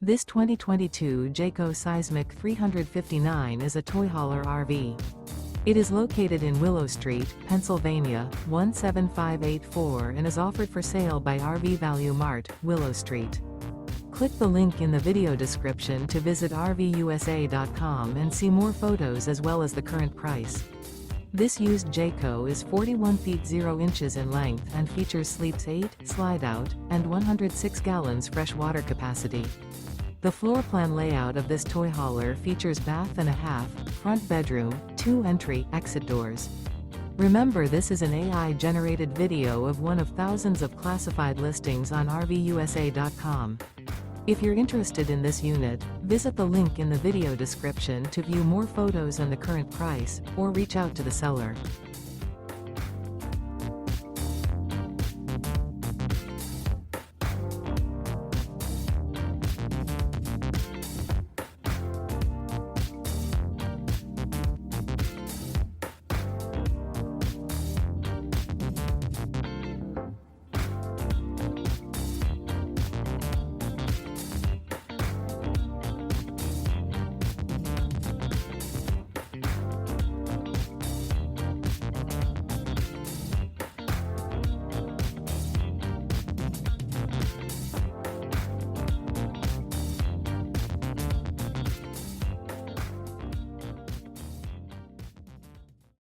This 2022 Jayco Seismic 359 is a toy hauler RV. It is located in Willow Street, Pennsylvania, 17584 and is offered for sale by RV Value Mart, Willow Street. Click the link in the video description to visit RVUSA.com and see more photos as well as the current price. This used Jayco is 41 feet 0 inches in length and features sleeps 8, slide-out, and 106 gallons fresh water capacity. The floor plan layout of this toy hauler features bath and a half, front bedroom, 2 entry/exit doors. Remember, this is an AI-generated video of one of thousands of classified listings on RVUSA.com. If you're interested in this unit, visit the link in the video description to view more photos and the current price, or reach out to the seller.